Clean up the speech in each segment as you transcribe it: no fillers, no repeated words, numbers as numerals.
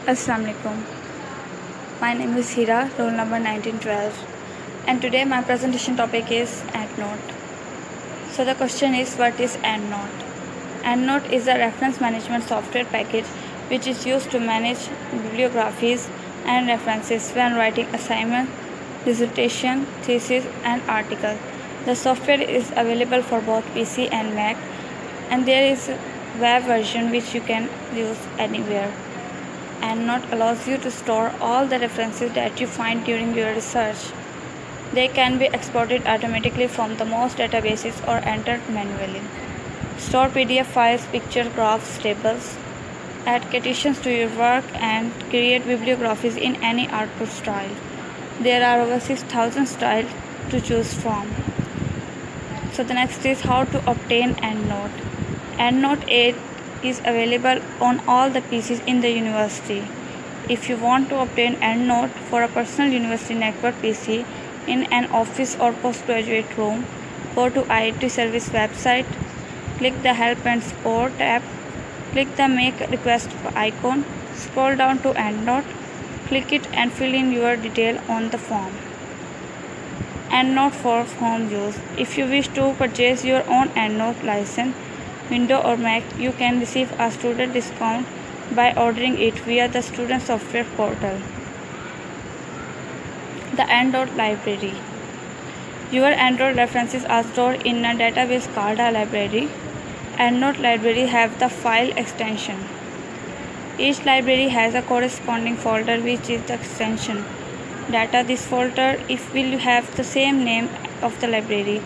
Assalamu alaikum. My name is Hira, roll number 1912, and today my presentation topic is EndNote. So the question is, what is EndNote? EndNote is a reference management software package which is used to manage bibliographies and references when writing assignment, dissertation, thesis, and article. The software is available for both PC and Mac, and there is a web version which you can use anywhere. EndNote allows you to store all the references that you find during your research. They can be exported automatically from the most databases or entered manually. Store PDF files, picture, graphs, tables. Add quotations to your work and create bibliographies in any output style. There are over 6,000 styles to choose from. So the next is how to obtain EndNote. EndNote 8 is available on all the PCs in the university. If you want to obtain EndNote for a personal university network PC in an office or postgraduate room, go to IIT Service website, click the Help and Support tab, click the Make Request icon, scroll down to EndNote, click it and fill in your detail on the form. EndNote for home use. If you wish to purchase your own EndNote license, Windows or Mac, you can receive a student discount by ordering it via the student software portal. The EndNote library. Your EndNote references are stored in a database called a library. EndNote library have the file extension. Each library has a corresponding folder which is the extension. Data this folder will have the same name of the library,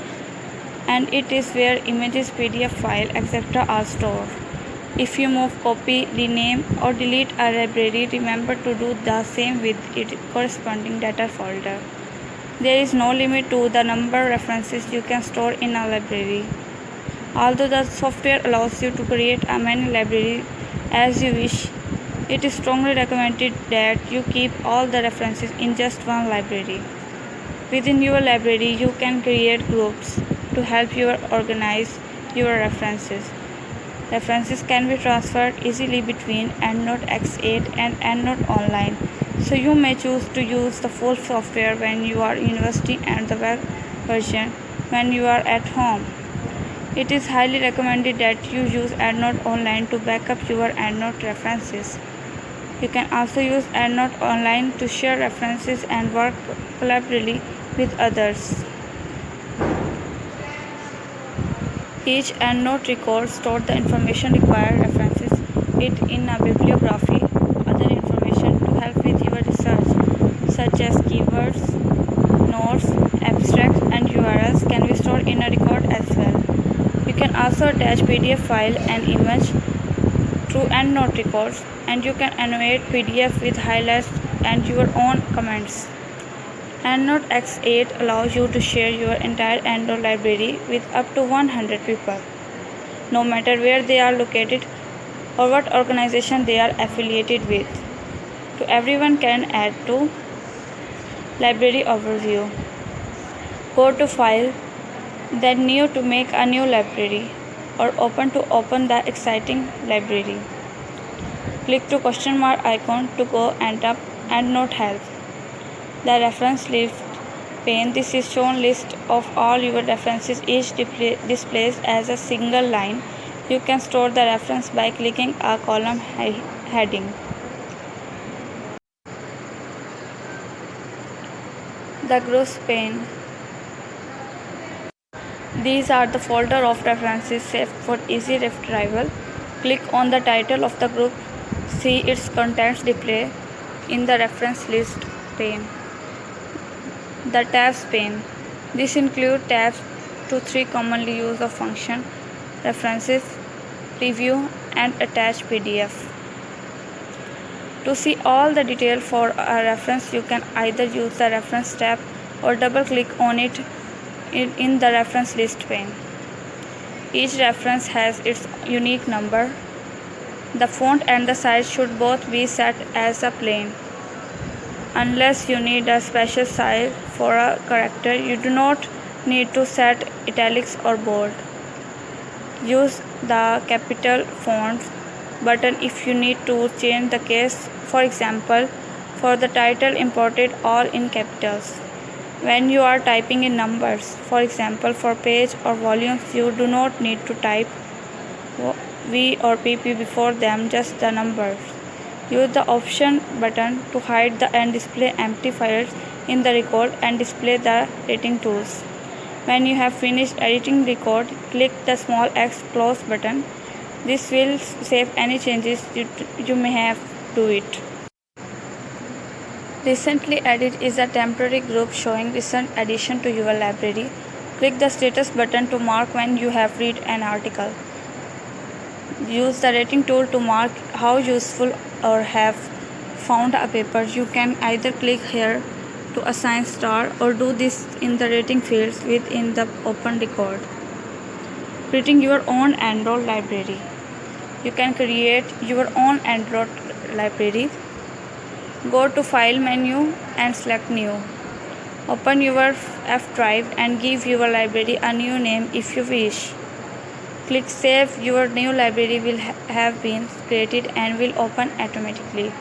and it is where images, PDF file, etc. are stored. If you move, copy, rename or delete a library, remember to do the same with its corresponding data folder. There is no limit to the number of references you can store in a library. Although the software allows you to create a many libraries as you wish, it is strongly recommended that you keep all the references in just one library. Within your library, you can create groups to help you organize your references. References can be transferred easily between EndNote X8 and EndNote Online, so you may choose to use the full software when you are at university and the web version when you are at home. It is highly recommended that you use EndNote Online to back up your EndNote references. You can also use EndNote Online to share references and work collaboratively with others. Each EndNote record stores the information required, references it in a bibliography, other information to help with your research, such as keywords, notes, abstracts, and URLs can be stored in a record as well. You can also attach PDF file and image to EndNote records, and you can annotate PDF with highlights and your own comments. EndNote X8 allows you to share your entire EndNote library with up to 100 people, no matter where they are located or what organization they are affiliated with. To everyone can add to library overview. Go to File, then New to make a new library, or Open to open the exciting library. Click to question mark icon to go and up EndNote Help. The reference list pane. This is shown list of all your references, each displays as a single line. You can store the reference by clicking a column heading. The groups pane. These are the folder of references saved for easy retrieval. Click on the title of the group. See its contents display in the reference list pane. The tabs pane. This includes tabs to 3 commonly used functions: references, preview, and attach PDF. To see all the detail for a reference, you can either use the reference tab or double click on it in the reference list pane. Each reference has its unique number. The font and the size should both be set as a plain. Unless you need a special size for a character, you do not need to set italics or bold. Use the capital fonts. button if you need to change the case. For example, for the title, import it all in capitals. When you are typing in numbers, for example, for page or volumes, you do not need to type V or PP before them, just the numbers. Use the option button to hide and display empty files in the record and display the editing tools. When you have finished editing record, click the small X close button. This will save any changes you may have to it. Recently added is a temporary group showing recent addition to your library. Click the status button to mark when you have read an article. Use the rating tool to mark how useful or have found a paper. You can either click here to assign star or do this in the rating fields within the open record. Creating your own EndNote library. You can create your own EndNote library. Go to File menu and select New. Open your F drive and give your library a new name if you wish. Click Save. Your new library will have been created and will open automatically.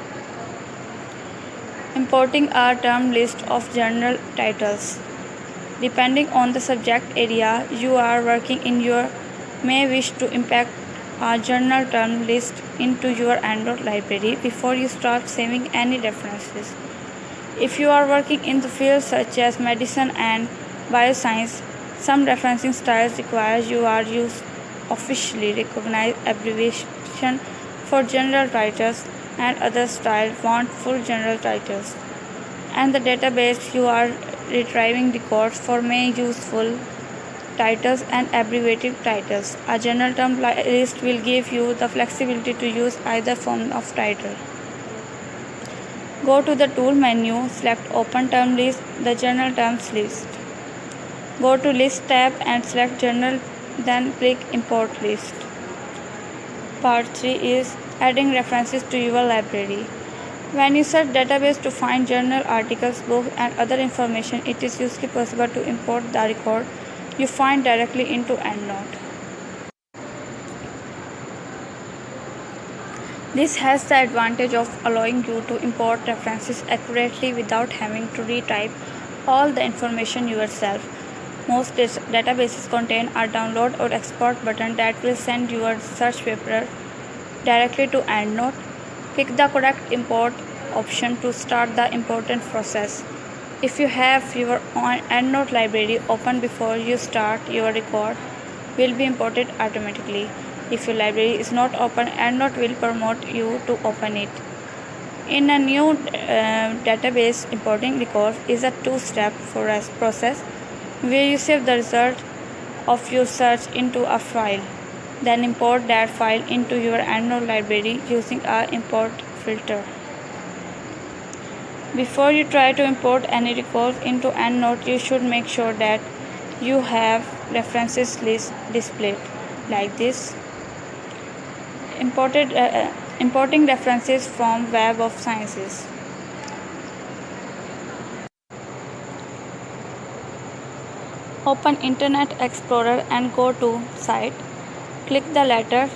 Importing a term list of journal titles. Depending on the subject area you are working in, you may wish to import a journal term list into your EndNote library before you start saving any references. If you are working in the fields such as medicine and bioscience, some referencing styles require you are use officially recognized abbreviation for general titles, and other styles want full general titles. And the database you are retrieving records for may use full titles and abbreviated titles. A general term list will give you the flexibility to use either form of title. Go to the Tool menu, select Open Term List, the General Terms list. Go to List tab and select General, then click Import List. Part 3 is adding references to your library. When you search database to find journal articles, books, and other information, it is usually possible to import the record you find directly into EndNote. This has the advantage of allowing you to import references accurately without having to retype all the information yourself. Most databases contain a download or export button that will send your search paper directly to EndNote. Pick the correct import option to start the important process. If you have your own EndNote library open before you start, your record will be imported automatically. If your library is not open, EndNote will prompt you to open it. In a new database, importing records is a two-step process where you save the result of your search into a file. Then import that file into your EndNote library using an import filter. Before you try to import any records into EndNote, you should make sure that you have references list displayed like this. Importing references from Web of Sciences. Open Internet Explorer and go to Site. Click the letter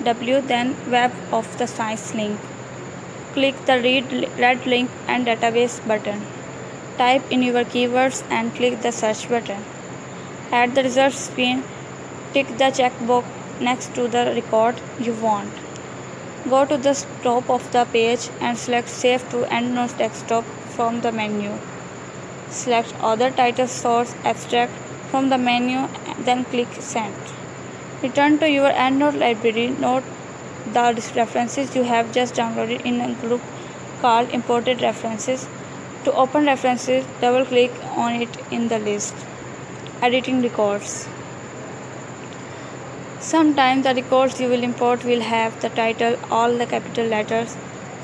W, then Web of the Science link. Click the red link and database button. Type in your keywords and click the search button. At the results screen, tick the checkbox next to the record you want. Go to the top of the page and select Save to EndNote Desktop from the menu. Select Other Title Source Abstract from the menu, then click Send. Return to your EndNote library. Note the references you have just downloaded in a group called Imported References. To open references, double-click on it in the list. Editing records. Sometimes the records you will import will have the title all the capital letters.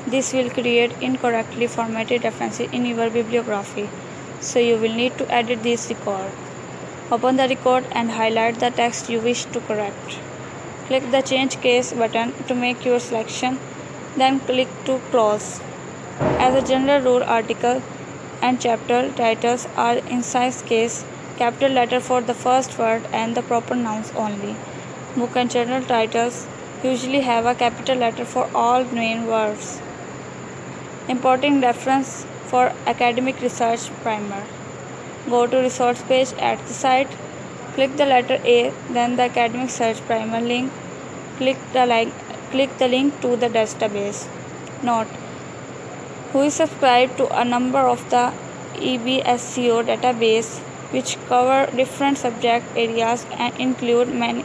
This will create incorrectly formatted references in your bibliography, so you will need to edit this record. Open the record and highlight the text you wish to correct. Click the Change Case button to make your selection, then click to Close. As a general rule, article and chapter titles are incised case, capital letter for the first word and the proper nouns only. Book and journal titles usually have a capital letter for all main words. Importing reference for academic research primer. Go to resource page at the site. Click the letter A, then the academic search primer link. Click the link to the database. Note: who is subscribed to a number of the EBSCO database which cover different subject areas and include many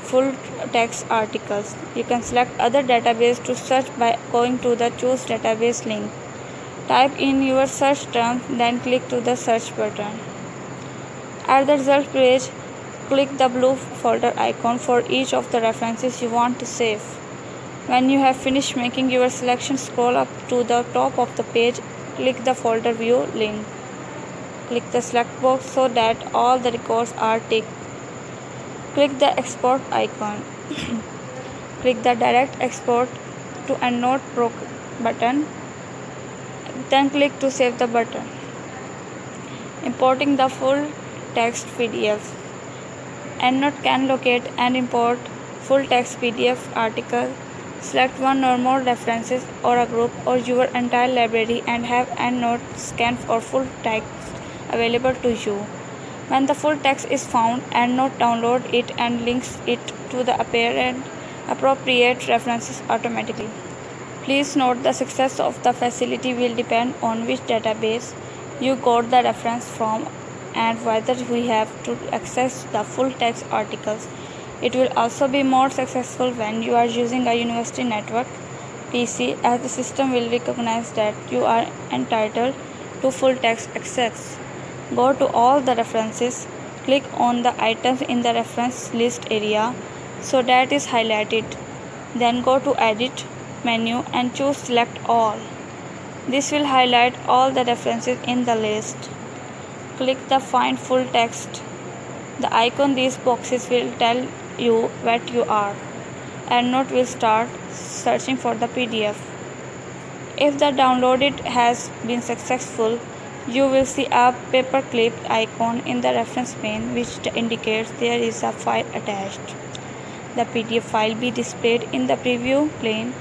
full text articles. You can select other database to search by going to the choose database link. Type in your search term, then click to the search button. At the result page, click the blue folder icon for each of the references you want to save. When you have finished making your selection, scroll up to the top of the page, click the folder view link. Click the select box so that all the records are ticked. Click the export icon. Click the direct export to EndNote Pro button. Then click to save the button. Importing the full text PDF. EndNote can locate and import full text PDF article. Select one or more references or a group or your entire library and have EndNote scan for full text available to you. When the full text is found, EndNote download it and links it to the appropriate references automatically. Please note the success of the facility will depend on which database you got the reference from and whether we have to access the full text articles. It will also be more successful when you are using a university network PC, as the system will recognize that you are entitled to full text access. Go to all the references, click on the items in the reference list area so that is highlighted. Then go to Edit menu and choose Select All. This will highlight all the references in the list. Click the Find Full Text. The icon these boxes will tell you what you are. EndNote will start searching for the PDF. If the downloaded has been successful, you will see a paperclip icon in the reference pane which indicates there is a file attached. The PDF file be displayed in the preview pane.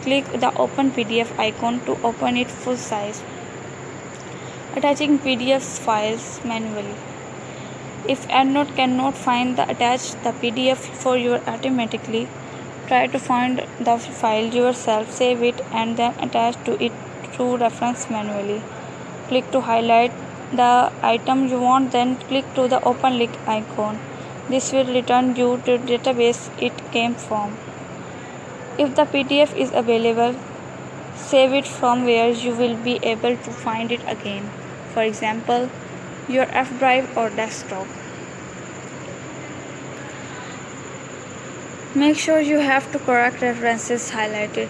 Click the Open PDF icon to open it full size. Attaching PDF files manually. If EndNote cannot find the PDF for you automatically, try to find the file yourself, save it and then attach to it through reference manually. Click to highlight the item you want, then click to the open link icon. This will return you to the database it came from. If the PDF is available, save it from where you will be able to find it again. For example, your F drive or desktop. Make sure you have the correct references highlighted.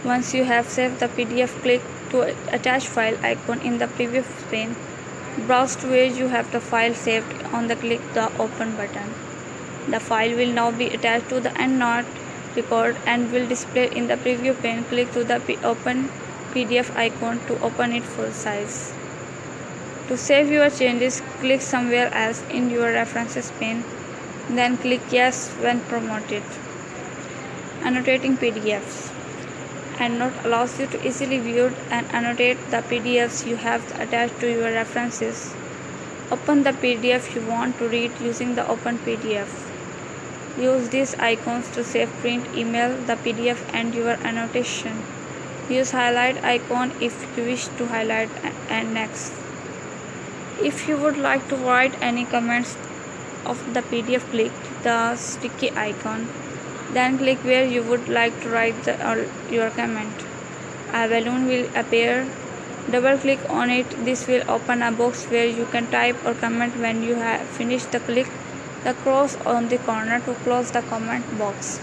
Once you have saved the PDF, click to attach file icon in the preview pane. Browse to where you have the file saved on the click the open button. The file will now be attached to the EndNote record and will display in the preview pane. Click to the open PDF icon to open it full size. To save your changes, click somewhere else in your references pane, then click yes when prompted. Annotating PDFs. EndNote allows you to easily view and annotate the PDFs you have attached to your references. Open the PDF you want to read using the Open PDF. Use these icons to save, print, email the PDF and your annotation. Use highlight icon if you wish to highlight and next. If you would like to write any comments of the PDF, click the sticky icon. Then click where you would like to write your comment. A balloon will appear. Double click on it. This will open a box where you can type or comment when you have finished. Click the cross on the corner to close the comment box.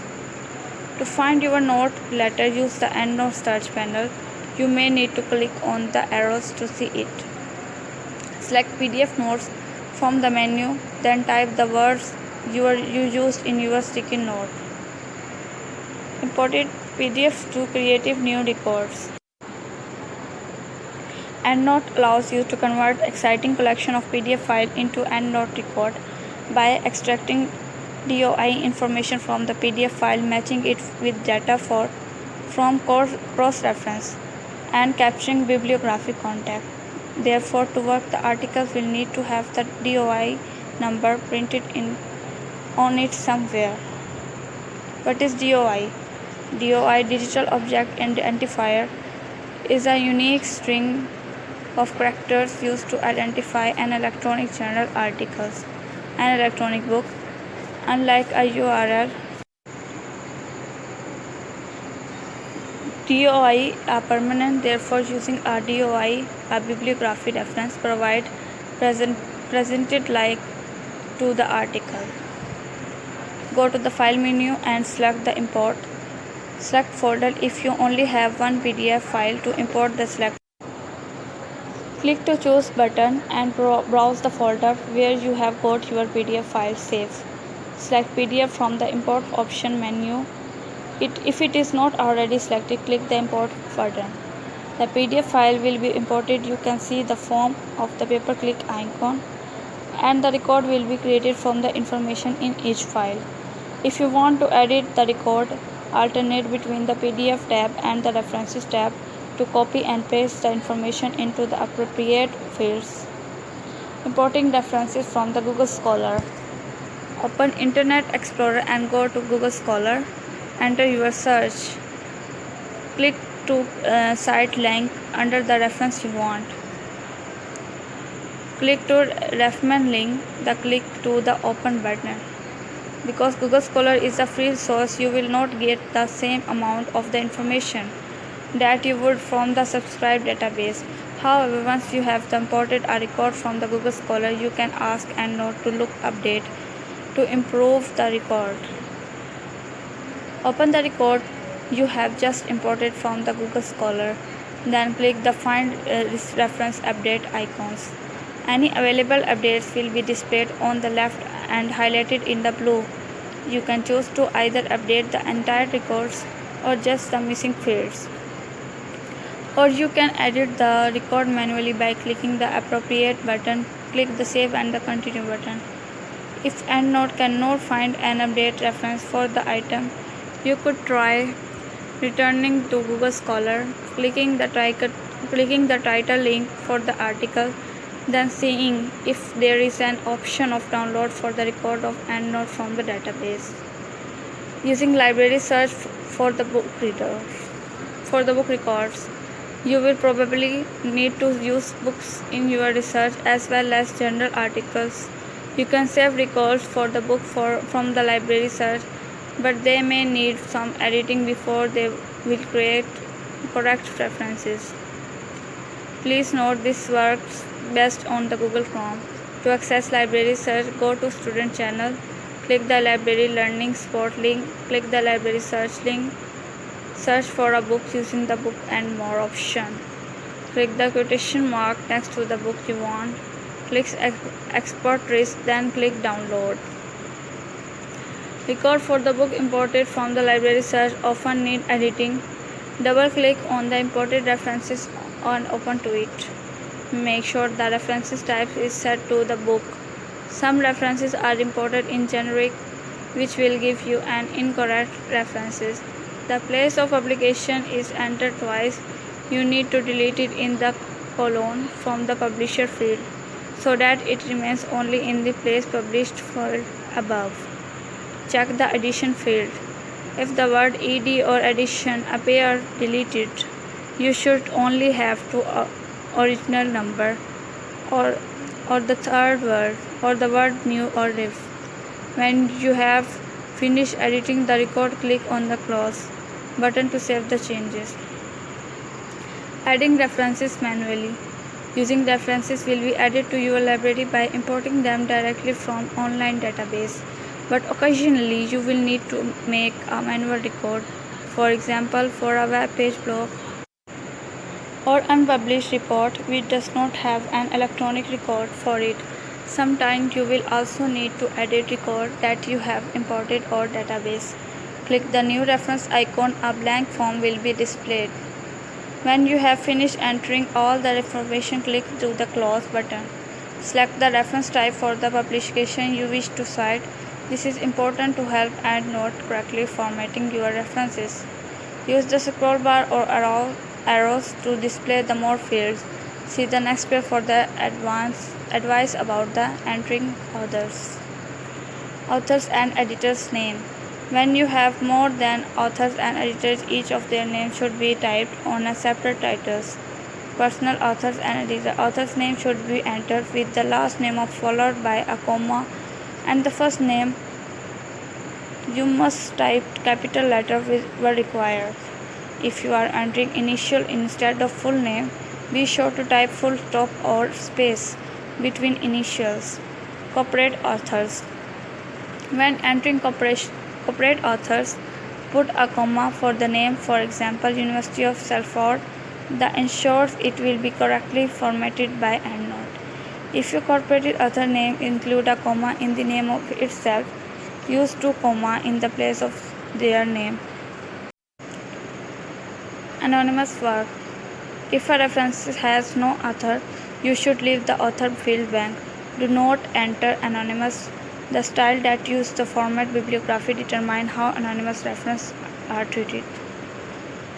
To find your note letter, use the EndNote search panel. You may need to click on the arrows to see it. Select PDF notes from the menu, then type the words you used in your sticky note. Imported PDFs to creative new records. EndNote allows you to convert exciting collection of PDF file into EndNote record by extracting DOI information from the PDF file, matching it with data from cross-reference, and capturing bibliographic content. Therefore, to work, the article will need to have the DOI number printed on it somewhere. What is DOI? DOI, Digital Object Identifier, is a unique string of characters used to identify an electronic journal article, an electronic book. Unlike a URL, DOI are permanent. Therefore, using a DOI, a bibliography reference, presented like to the article. Go to the File menu and select the Import. Select folder if you only have one PDF file to import the select. Click to Choose button and browse the folder where you have got your PDF file saved. Select PDF from the Import option menu. If it is not already selected, click the Import button. The PDF file will be imported. You can see the form of the paper-click icon, and the record will be created from the information in each file. If you want to edit the record, alternate between the PDF tab and the References tab to copy and paste the information into the appropriate fields. Importing references from the Google Scholar. Open Internet Explorer and go to Google Scholar. Enter your search. Click to site link under the reference you want. Click to reference link, click to the Open button. Because Google Scholar is a free source, you will not get the same amount of the information that you would from the subscribed database. However, once you have imported a record from the Google Scholar, you can ask EndNote to look update to improve the record. Open the record you have just imported from the Google Scholar. Then click the Find Reference Update icons. Any available updates will be displayed on the left and highlighted in the blue. You can choose to either update the entire records or just the missing fields. Or you can edit the record manually by clicking the appropriate button. Click the Save and the Continue button. If EndNote cannot find an update reference for the item, you could try returning to Google Scholar, clicking the title link for the article, then seeing if there is an option of download for the record of EndNote from the database. Using library search for the book records. You will probably need to use books in your research as well as journal articles. You can save records for the book from the library search, but they may need some editing before they will create correct references. Please note this works best on the Google Chrome. To access library search, go to Student Channel, click the Library Learning Support link, click the Library Search link, search for a book using the Book and More option. Click the quotation mark next to the book you want, click Export List, then click Download. Record for the book imported from the library search often need editing. Double-click on the imported references and open to it. Make sure the references type is set to the book. Some references are imported in generic, which will give you an incorrect references. The place of publication is entered twice. You need to delete it in the colon from the publisher field so that it remains only in the place published field above. Check the edition field. If the word ed or edition appear deleted, you should only have to original number or the third word or the word new or if. When you have finished editing the record, click on the Close button to save the changes. Adding references manually. Using references will be added to your library by importing them directly from online database. But occasionally you will need to make a manual record, for example for a web page blog or unpublished report which does not have an electronic record for it. Sometimes you will also need to edit record that you have imported or database. Click the new reference icon, a blank form will be displayed. When you have finished entering all the information, click to the Close button. Select the reference type for the publication you wish to cite. This is important to help EndNote correctly formatting your references. Use the scroll bar or arrows to display the more fields. See the next page for the advice about the entering authors and editors' name. When you have more than authors and editors, each of their names should be typed on a separate titles. Personal authors and editor author's name should be entered with the last name followed by a comma and the first name. You must type capital letter where required. If you are entering initial instead of full name, be sure to type full stop or space between initials. Corporate authors. When entering corporate authors, put a comma for the name, for example, University of Salford. That ensures it will be correctly formatted by EndNote. If your corporate author name include a comma in the name of itself, use two comma in the place of their name. Anonymous work. If a reference has no author, you should leave the author field blank. Do not enter anonymous. The style that use the format bibliography determine how anonymous references are treated.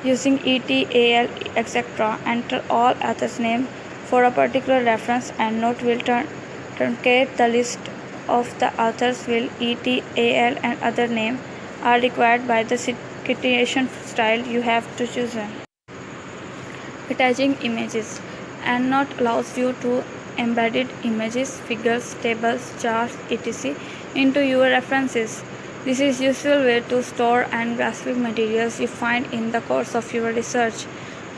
Using et, al, etc. Enter all author's name for a particular reference and EndNote will truncate the list of the authors will et, al, and other name are required by the citation style you have to choose. Attaching images. EndNote allows you to embed images, figures, tables, charts, etc. into your references. This is a useful way to store and graphic materials you find in the course of your research.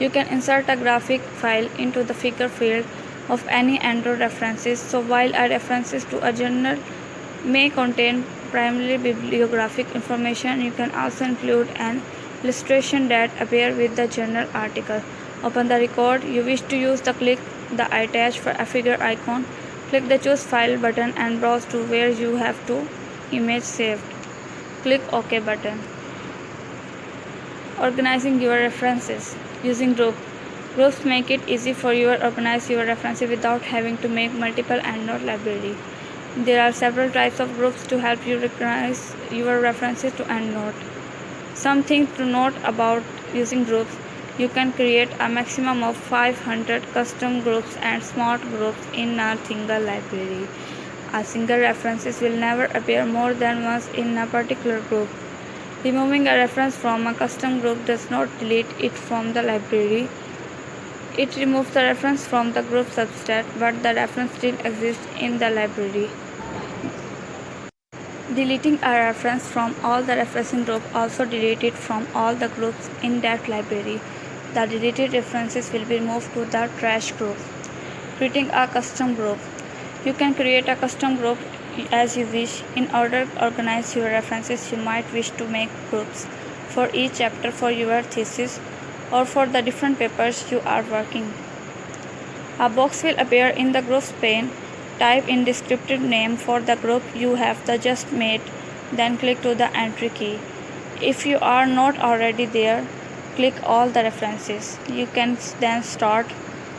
You can insert a graphic file into the figure field of any EndNote references, so while a references to a journal may contain primarily bibliographic information, you can also include an illustration that appears with the journal article. Open the record you wish to use, click the attach for a figure icon, click the choose file button and browse to where you have to image saved. Click OK button. Organizing your references. Using groups. Groups make it easy for you to organize your references without having to make multiple EndNote libraries. There are several types of groups to help you organize your references to EndNote. Some things to note about using groups. You can create a maximum of 500 custom groups and smart groups in a single library. A single reference will never appear more than once in a particular group. Removing a reference from a custom group does not delete it from the library. It removes the reference from the group subset, but the reference still exists in the library. Deleting a reference from all the referencing group also delete it from all the groups in that library. The deleted references will be moved to the trash group. Creating a custom group. You can create a custom group as you wish. In order to organize your references, you might wish to make groups for each chapter for your thesis or for the different papers you are working. A box will appear in the groups pane. Type in descriptive name for the group you have just made, then click to the entry key. If you are not already there, click all the references. You can then start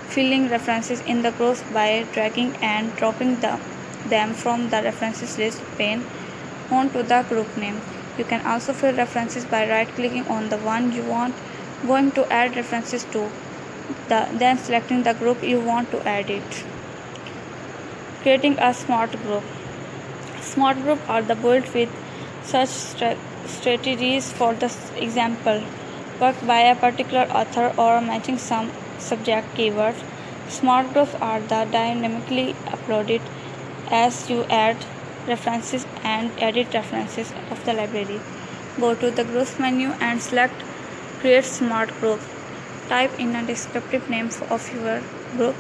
filling references in the groups by dragging and dropping them from the references list pane onto the group name. You can also fill references by right-clicking on the one you want going to add references to, then selecting the group you want to add it. Creating a smart group. Smart groups are built with such strategies. For the example, work by a particular author or matching some subject keywords. Smart groups are dynamically uploaded as you add references and edit references of the library. Go to the Groups menu and select Create Smart Group. Type in a descriptive name of your group.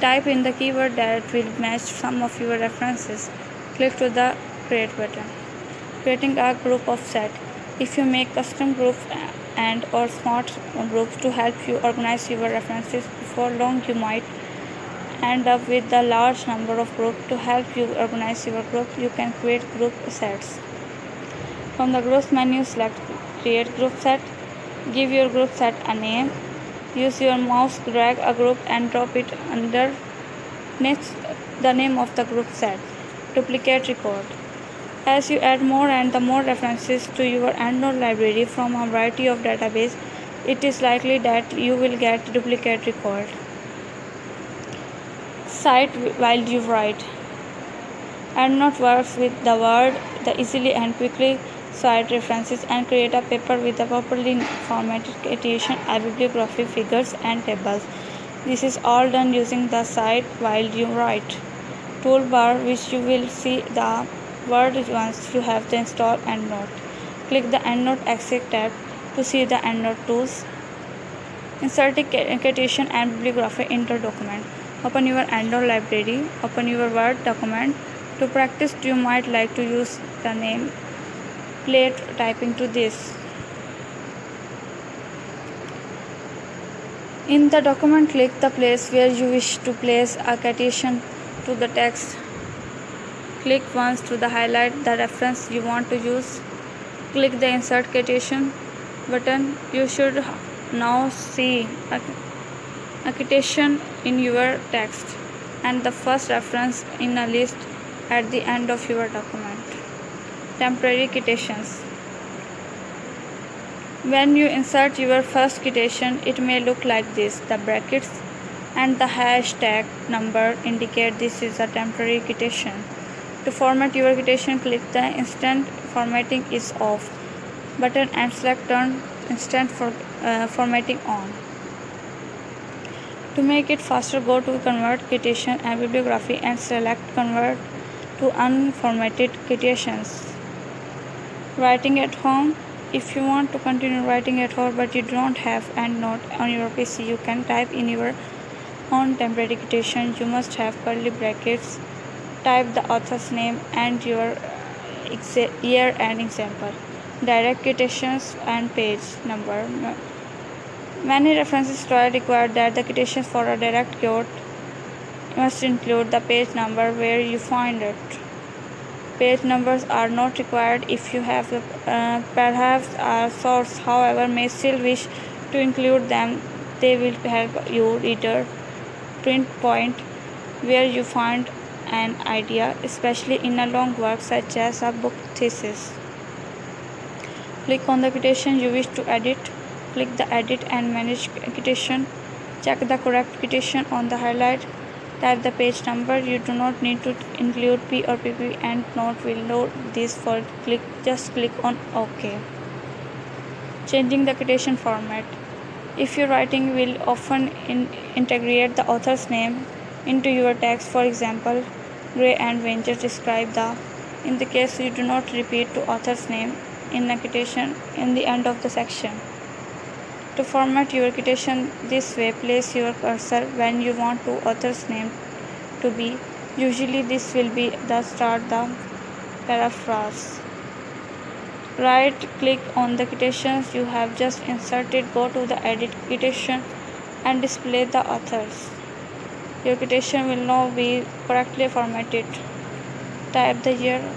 Type in the keyword that will match some of your references. Click to the Create button. Creating a group of set. If you make custom groups and or smart groups to help you organize your references, before long you might end up with a large number of groups. To help you organize your group, you can create group sets. From the Groups menu, select Create Group Set. Give your group set a name. Use your mouse, drag a group and drop it underneath the name of the group set. duplicate record. As you add more and the more references to your EndNote library from a variety of databases, it is likely that you will get duplicate record. Cite while you write. EndNote works with the word the easily and quickly cite references and create a paper with a properly formatted citation, a bibliography, figures, and tables. This is all done using the cite while you write toolbar, which you will see the word once you have to install EndNote. Click the EndNote Exec tab to see the EndNote tools. Insert citation and bibliography into a document. Open your EndNote library. Open your Word document. To practice, you might like to use the name plate typing to this. In the document, click the place where you wish to place a citation to the text. Click once to highlight the reference you want to use. Click the Insert Citation button. You should now see a citation in your text and the first reference in a list at the end of your document. Temporary citations. When you insert your first citation, it may look like this. The brackets and the hashtag number indicate this is a temporary citation. To format your citation, click the Instant Formatting is Off button and select Turn Instant Formatting On. To make it faster, go to Convert Citation and Bibliography and select Convert to Unformatted Citations. Writing at home. If you want to continue writing at home but you don't have EndNote on your PC, you can type in your own temporary citation. You must have curly brackets. Type the author's name and your year and example. Direct citations and page number. Many references require that the citations for a direct quote must include the page number where you find it. Page numbers are not required if you have perhaps a source, however, may still wish to include them. They will help you reader pinpoint where you find an idea, especially in a long work such as a book thesis. Click on the citation you wish to edit. Click the Edit and Manage Citation. Check the correct citation on the highlight. Type the page number. You do not need to include P or PP, and EndNote will load this for click. Just click on OK. Changing the citation format. If your writing will often integrate the author's name into your text, for example, Gray and Venger describe the. In the case you do not repeat the author's name in a citation in the end of the section. To format your citation this way, place your cursor when you want the author's name to be. Usually this will be the start the paraphrase. Right click on the citations you have just inserted, go to the Edit Citation and display the authors. Your citation will now be correctly formatted. Type the year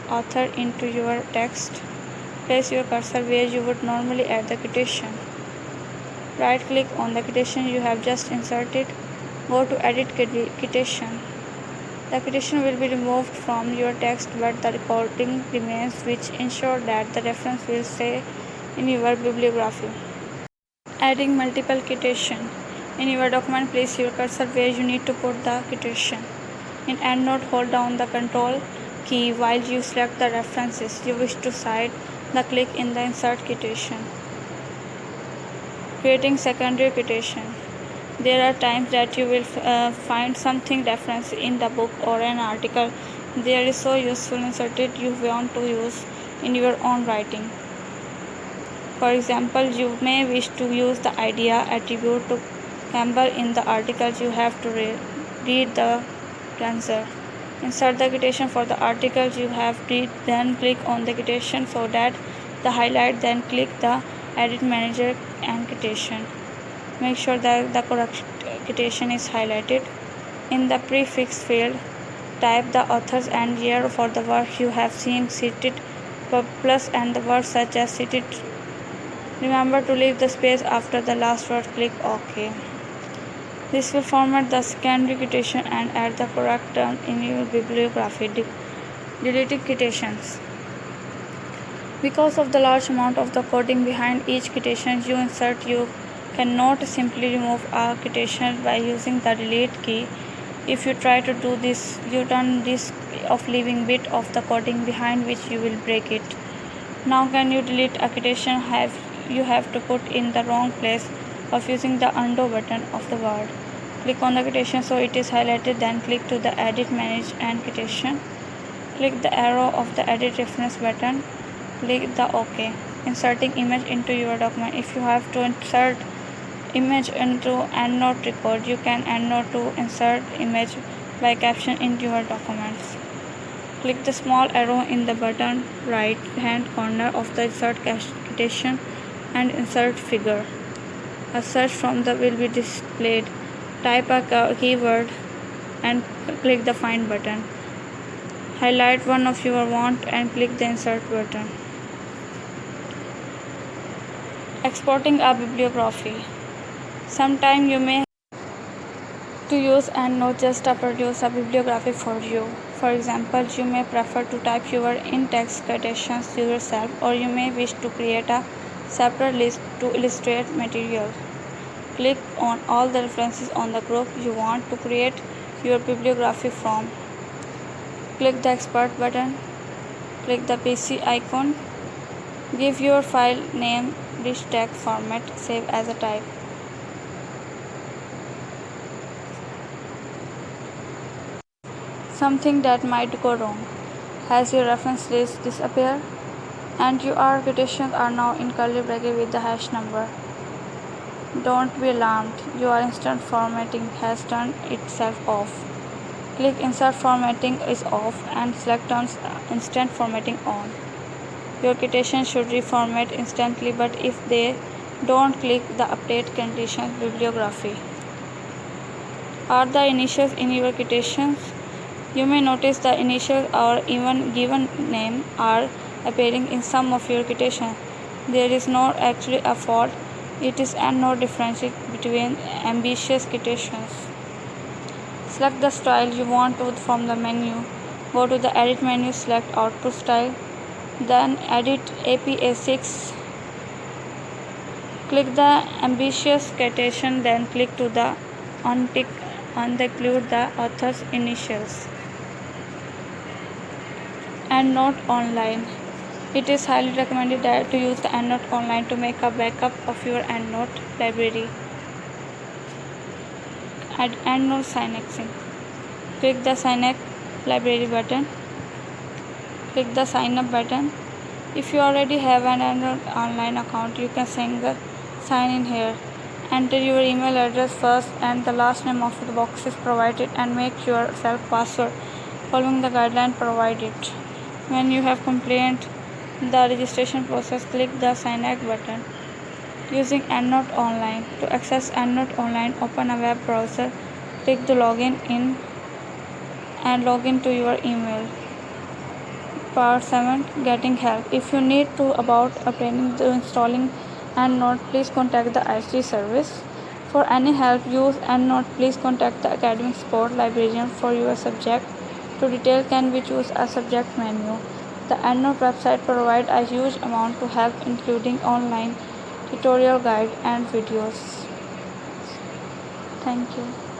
author into your text. Place your cursor where you would normally add the citation. Right click on the citation you have just inserted. Go to Edit Citation. The citation will be removed from your text but the recording remains, which ensures that the reference will stay in your bibliography. Adding multiple citation. In your document, place your cursor where you need to put the citation. In EndNote, hold down the Control key while you select the references you wish to cite. The click in the Insert Citation. Creating secondary citation. There are times that you will find something referenced in the book or an article. There is so useful inserted you want to use in your own writing. For example, you may wish to use the idea attribute to Campbell in the article. You have to read the answer. Insert the citation for the article you have read, then click on the citation so that the highlight, then click the Edit Manager and Citation. Make sure that the correct citation is highlighted. In the prefix field, type the authors and year for the work you have seen cited, plus and the words such as cited. Remember to leave the space after the last word. Click OK. This will format the secondary citation and add the correct term in your bibliography. Deleting citations. Because of the large amount of the coding behind each citation you insert, you cannot simply remove a citation by using the delete key. If you try to do this, you run risk of leaving bit of the coding behind which you will break it. Now can you delete a citation you have to put in the wrong place of using the undo button of the word. Click on the citation so it is highlighted, then click to the edit, manage and citation. Click the arrow of the edit reference button. Click the OK. Inserting image into your document. If you have to insert image into EndNote record, you can EndNote to insert image by caption into your documents. Click the small arrow in the bottom right hand corner of the insert citation and insert figure. A search from the will be displayed. Type a keyword and click the find button. Highlight one of your want and click the insert button. Exporting a bibliography. Sometime you may to use EndNote just to produce a bibliography for you. For example, you may prefer to type your in-text citations yourself, or you may wish to create a separate list to illustrate material. Click on all the references on the group you want to create your bibliography from. Click the export button. Click the PC icon. Give your file name rich text format. Save as a type. Something that might go wrong. Has your reference list disappeared? And your quotations are now in curly bracket with the hash number. Don't be alarmed. Your instant formatting has turned itself off. Click Insert Formatting is off and select Turn Instant Formatting on. Your quotation should reformat instantly, but if they don't, click the Update Conditions Bibliography. Are the initials in your quotations? You may notice the initials or even given name are appearing in some of your quotations. There is not actually a fault. It is no difference between ambitious quotations. Select the style you want from the menu. Go to the Edit menu, select Output Style, then Edit APA6. Click the ambitious quotation, then click to the untick and include the author's initials. EndNote Online. It is highly recommended to use the EndNote Online to make a backup of your EndNote library. Add EndNote Synapsing. Click the Sign Up Library button. Click the Sign Up button. If you already have an EndNote Online account, you can sign in here. Enter your email address first and the last name of the boxes provided and make yourself password following the guideline provided. When you have completed the registration process, click the Sign Up button. Using EndNote Online. To access EndNote Online, open a web browser, click the Login in and log in to your email. Part 7. Getting help. If you need to about obtaining the installing EndNote, please contact the IT service. For any help, use EndNote. Please contact the academic support librarian for your subject. To detail, can we choose a subject menu? The EndNote website provides a huge amount to help, including online tutorial guide and videos. Thank you.